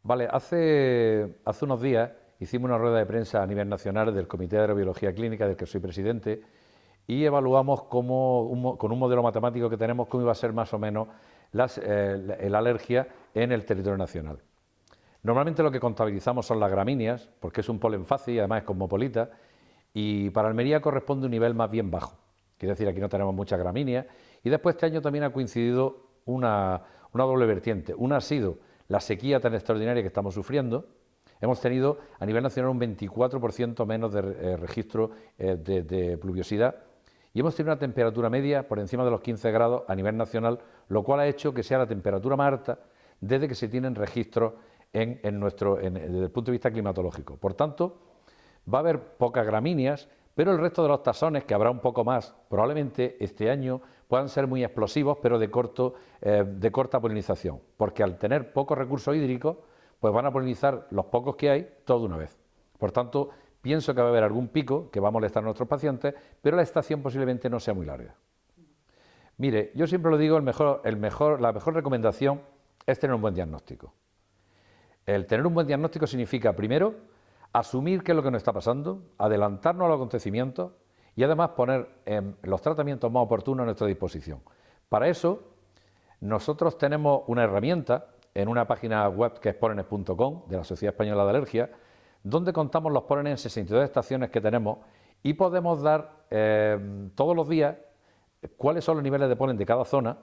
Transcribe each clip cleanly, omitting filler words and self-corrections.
Vale, hace unos días hicimos una rueda de prensa a nivel nacional del Comité de Aerobiología Clínica, del que soy presidente, y evaluamos con un modelo matemático que tenemos cómo iba a ser más o menos la alergia en el territorio nacional. Normalmente lo que contabilizamos son las gramíneas, porque es un polen fácil y además es cosmopolita, y para Almería corresponde un nivel más bien bajo. Quiere decir, aquí no tenemos muchas gramíneas. Y después este año también ha coincidido una doble vertiente. Una ha sido la sequía tan extraordinaria que estamos sufriendo. Hemos tenido a nivel nacional un 24% menos de registro de pluviosidad y hemos tenido una temperatura media por encima de los 15 grados a nivel nacional, lo cual ha hecho que sea la temperatura más alta desde que se tienen registros desde el punto de vista climatológico. Por tanto, va a haber pocas gramíneas, pero el resto de los taxones, que habrá un poco más, probablemente este año puedan ser muy explosivos, pero de corta polinización, porque al tener pocos recursos hídricos, pues van a polinizar los pocos que hay todo de una vez. Por tanto, pienso que va a haber algún pico que va a molestar a nuestros pacientes, pero la estación posiblemente no sea muy larga. Mire, yo siempre lo digo, la mejor recomendación es tener un buen diagnóstico. El tener un buen diagnóstico significa, primero, asumir qué es lo que nos está pasando, adelantarnos a los acontecimientos y además poner los tratamientos más oportunos a nuestra disposición. Para eso, nosotros tenemos una herramienta en una página web que es pólenes.com de la Sociedad Española de Alergia, donde contamos los pólenes en 62 estaciones que tenemos y podemos dar todos los días cuáles son los niveles de polen de cada zona,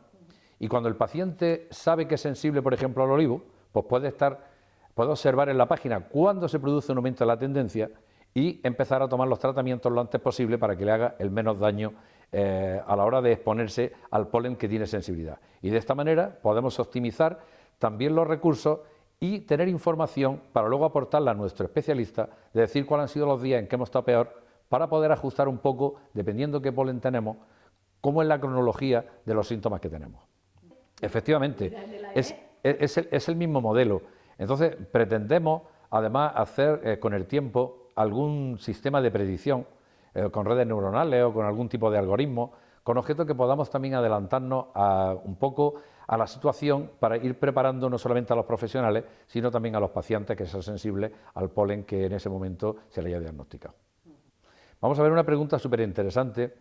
y cuando el paciente sabe que es sensible, por ejemplo, al olivo, pues puede observar en la página cuándo se produce un aumento de la tendencia y empezar a tomar los tratamientos lo antes posible para que le haga el menos daño a la hora de exponerse al polen que tiene sensibilidad. Y de esta manera podemos optimizar también los recursos y tener información para luego aportarla a nuestro especialista, de decir cuáles han sido los días en que hemos estado peor, para poder ajustar un poco, dependiendo qué polen tenemos, cómo es la cronología de los síntomas que tenemos. Efectivamente, es el mismo modelo. Entonces, pretendemos, además, hacer con el tiempo algún sistema de predicción con redes neuronales o con algún tipo de algoritmo, con objeto que podamos también adelantarnos un poco a la situación para ir preparando no solamente a los profesionales, sino también a los pacientes que sean sensibles al polen que en ese momento se le haya diagnosticado. Vamos a ver una pregunta súper interesante.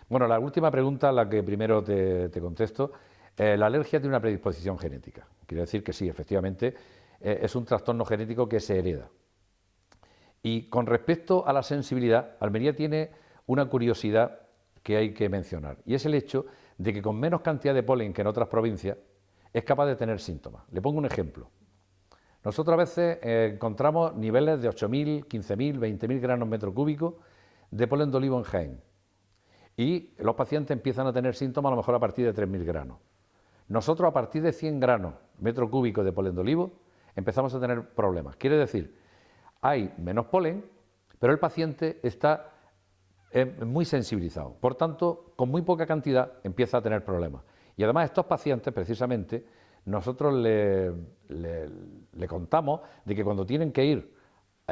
Bueno, la última pregunta, la que primero te contesto. La alergia tiene una predisposición genética. Quiere decir que sí, efectivamente, es un trastorno genético que se hereda. Y con respecto a la sensibilidad, Almería tiene una curiosidad que hay que mencionar, y es el hecho de que con menos cantidad de polen que en otras provincias es capaz de tener síntomas. Le pongo un ejemplo. Nosotros a veces encontramos niveles de 8.000, 15.000, 20.000 granos metro cúbico de polen de olivo en Jaén. Y los pacientes empiezan a tener síntomas a lo mejor a partir de 3.000 granos. Nosotros a partir de 100 granos metro cúbico de polen de olivo empezamos a tener problemas. Quiere decir, hay menos polen, pero el paciente está muy sensibilizado. Por tanto, con muy poca cantidad empieza a tener problemas. Y además estos pacientes, precisamente, nosotros le contamos de que cuando tienen que ir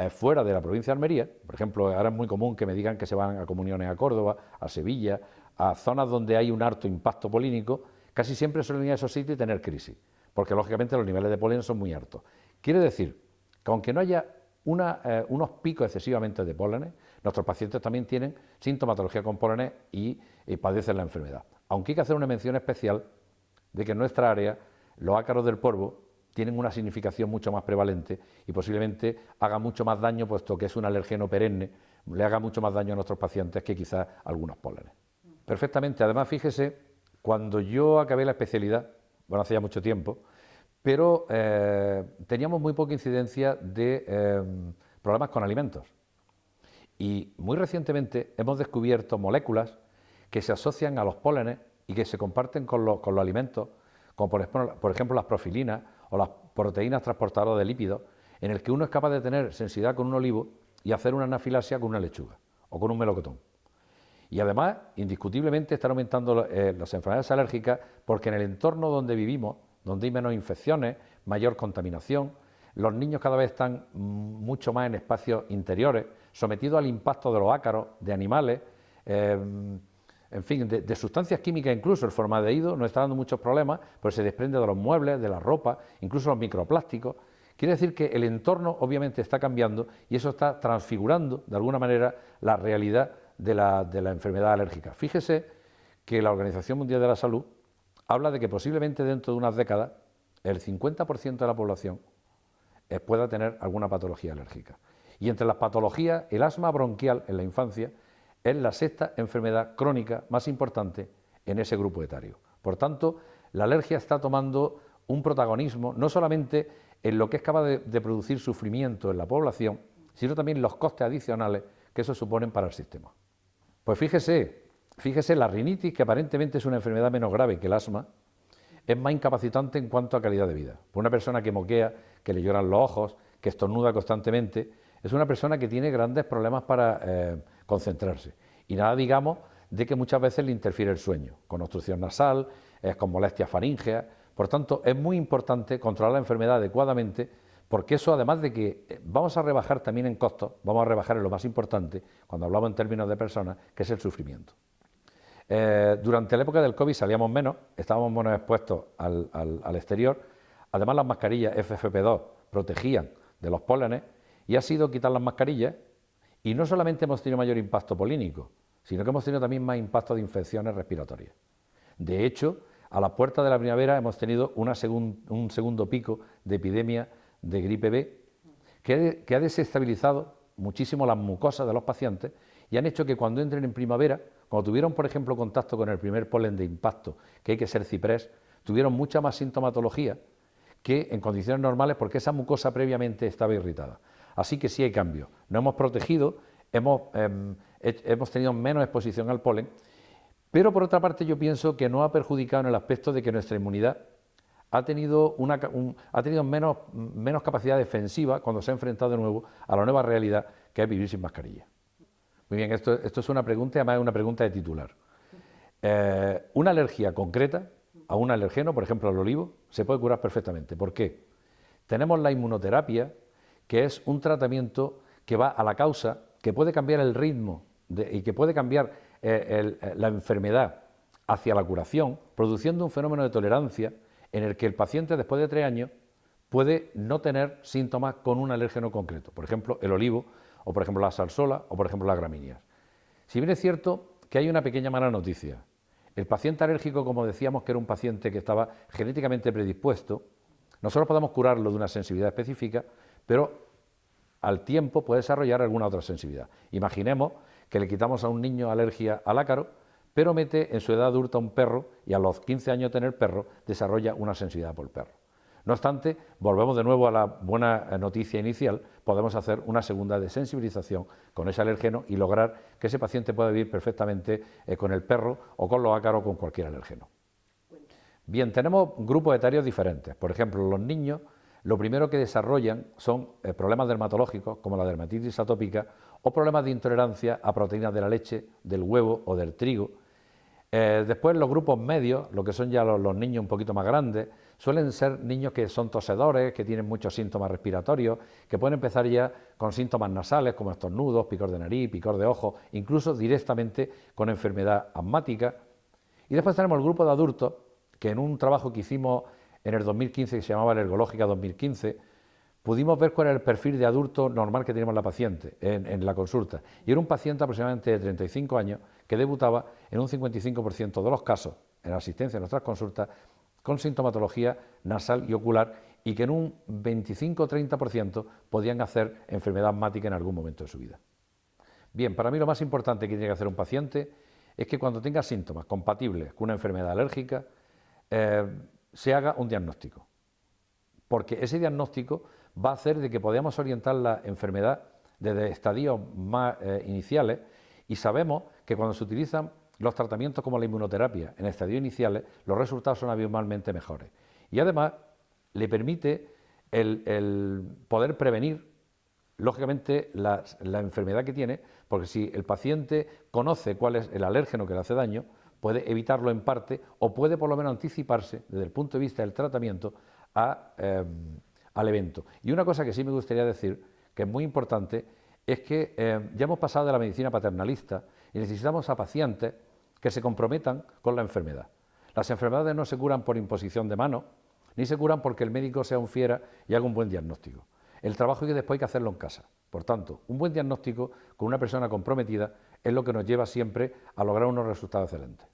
fuera de la provincia de Almería, por ejemplo, ahora es muy común que me digan que se van a comuniones a Córdoba, a Sevilla, a zonas donde hay un alto impacto polínico, casi siempre suelen ir a esos sitios y tener crisis, porque lógicamente los niveles de polen son muy altos. Quiere decir que aunque no haya unos picos excesivamente de pólenes, nuestros pacientes también tienen sintomatología con pólenes y padecen la enfermedad. Aunque hay que hacer una mención especial de que en nuestra área los ácaros del polvo tienen una significación mucho más prevalente y posiblemente haga mucho más daño, puesto que es un alergeno perenne, le haga mucho más daño a nuestros pacientes que quizás algunos pólenes. Perfectamente. Además, fíjese, cuando yo acabé la especialidad, bueno, hace ya mucho tiempo, pero teníamos muy poca incidencia de problemas con alimentos. Y muy recientemente hemos descubierto moléculas que se asocian a los pólenes y que se comparten con los alimentos, como por ejemplo las profilinas o las proteínas transportadoras de lípidos, en el que uno es capaz de tener sensibilidad con un olivo y hacer una anafilaxia con una lechuga o con un melocotón. Y además, indiscutiblemente, están aumentando las enfermedades alérgicas porque en el entorno donde vivimos, donde hay menos infecciones, mayor contaminación, los niños cada vez están mucho más en espacios interiores, sometidos al impacto de los ácaros, de animales, en fin, de sustancias químicas incluso. El formaldehído nos está dando muchos problemas, porque se desprende de los muebles, de la ropa, incluso los microplásticos, Quiere decir que el entorno obviamente está cambiando y eso está transfigurando de alguna manera la realidad de la enfermedad alérgica. Fíjese que la Organización Mundial de la Salud habla de que posiblemente dentro de unas décadas el 50% de la población pueda tener alguna patología alérgica. Y entre las patologías, el asma bronquial en la infancia es la sexta enfermedad crónica más importante en ese grupo etario. Por tanto, la alergia está tomando un protagonismo no solamente en lo que es capaz de producir sufrimiento en la población, sino también los costes adicionales que eso suponen para el sistema. Pues fíjese, la rinitis, que aparentemente es una enfermedad menos grave que el asma, es más incapacitante en cuanto a calidad de vida. Pues una persona que moquea, que le lloran los ojos, que estornuda constantemente, es una persona que tiene grandes problemas para concentrarse. Y nada digamos de que muchas veces le interfiere el sueño, con obstrucción nasal, con molestias faríngeas. Por tanto, es muy importante controlar la enfermedad adecuadamente, porque eso, además de que vamos a rebajar también en costos, vamos a rebajar en lo más importante, cuando hablamos en términos de personas, que es el sufrimiento. Durante la época del COVID salíamos menos, estábamos menos expuestos al exterior. Además, las mascarillas FFP2 protegían de los pólenes y ha sido quitar las mascarillas y no solamente hemos tenido mayor impacto polínico, sino que hemos tenido también más impacto de infecciones respiratorias. De hecho, a las puertas de la primavera hemos tenido un segundo pico de epidemia de gripe B que ha desestabilizado muchísimo las mucosas de los pacientes y han hecho que cuando entren en primavera, cuando tuvieron, por ejemplo, contacto con el primer polen de impacto, que hay que ser ciprés, tuvieron mucha más sintomatología que en condiciones normales porque esa mucosa previamente estaba irritada. Así que sí hay cambios. Nos hemos protegido, hemos tenido menos exposición al polen, pero por otra parte yo pienso que no ha perjudicado en el aspecto de que nuestra inmunidad ha tenido menos capacidad defensiva cuando se ha enfrentado de nuevo a la nueva realidad que es vivir sin mascarilla. Muy bien, esto es una pregunta, además es una pregunta de titular. Una alergia concreta a un alergeno, por ejemplo al olivo, se puede curar perfectamente. ¿Por qué? Tenemos la inmunoterapia, que es un tratamiento que va a la causa, que puede cambiar el ritmo y que puede cambiar la enfermedad hacia la curación, produciendo un fenómeno de tolerancia en el que el paciente después de 3 años puede no tener síntomas con un alérgeno concreto, por ejemplo el olivo, o por ejemplo la salsola, o por ejemplo las gramíneas. Si bien es cierto que hay una pequeña mala noticia, el paciente alérgico, como decíamos, que era un paciente que estaba genéticamente predispuesto, nosotros podemos curarlo de una sensibilidad específica, pero al tiempo puede desarrollar alguna otra sensibilidad. Imaginemos que le quitamos a un niño alergia al ácaro, pero mete en su edad adulta un perro y a los 15 años de tener perro desarrolla una sensibilidad por el perro. No obstante, volvemos de nuevo a la buena noticia inicial, podemos hacer una segunda de sensibilización con ese alérgeno y lograr que ese paciente pueda vivir perfectamente con el perro o con los ácaros o con cualquier alérgeno. Bien, tenemos grupos etarios diferentes. Por ejemplo, los niños lo primero que desarrollan son problemas dermatológicos como la dermatitis atópica o problemas de intolerancia a proteínas de la leche, del huevo o del trigo. Después los grupos medios, lo que son ya los niños un poquito más grandes, suelen ser niños que son tosedores, que tienen muchos síntomas respiratorios, que pueden empezar ya con síntomas nasales como estornudos, picor de nariz, picor de ojo, incluso directamente con enfermedad asmática. Y después tenemos el grupo de adultos, que en un trabajo que hicimos en el 2015, que se llamaba Alergológica 2015, pudimos ver cuál era el perfil de adulto normal que teníamos la paciente en la consulta. Y era un paciente aproximadamente de 35 años que debutaba en un 55% de los casos en la asistencia a nuestras consultas con sintomatología nasal y ocular y que en un 25 o 30% podían hacer enfermedad asmática en algún momento de su vida. Bien, para mí lo más importante que tiene que hacer un paciente es que cuando tenga síntomas compatibles con una enfermedad alérgica, se haga un diagnóstico, porque ese diagnóstico va a hacer de que podamos orientar la enfermedad desde estadios más iniciales y sabemos que cuando se utilizan los tratamientos como la inmunoterapia en estadios iniciales, los resultados son abismalmente mejores. Y además le permite el poder prevenir, lógicamente, la enfermedad que tiene, porque si el paciente conoce cuál es el alérgeno que le hace daño, puede evitarlo en parte o puede por lo menos anticiparse desde el punto de vista del tratamiento al evento. Y una cosa que sí me gustaría decir, que es muy importante, es que ya hemos pasado de la medicina paternalista y necesitamos a pacientes que se comprometan con la enfermedad. Las enfermedades no se curan por imposición de mano, ni se curan porque el médico sea un fiera y haga un buen diagnóstico. El trabajo que después hay que hacerlo en casa. Por tanto, un buen diagnóstico con una persona comprometida es lo que nos lleva siempre a lograr unos resultados excelentes.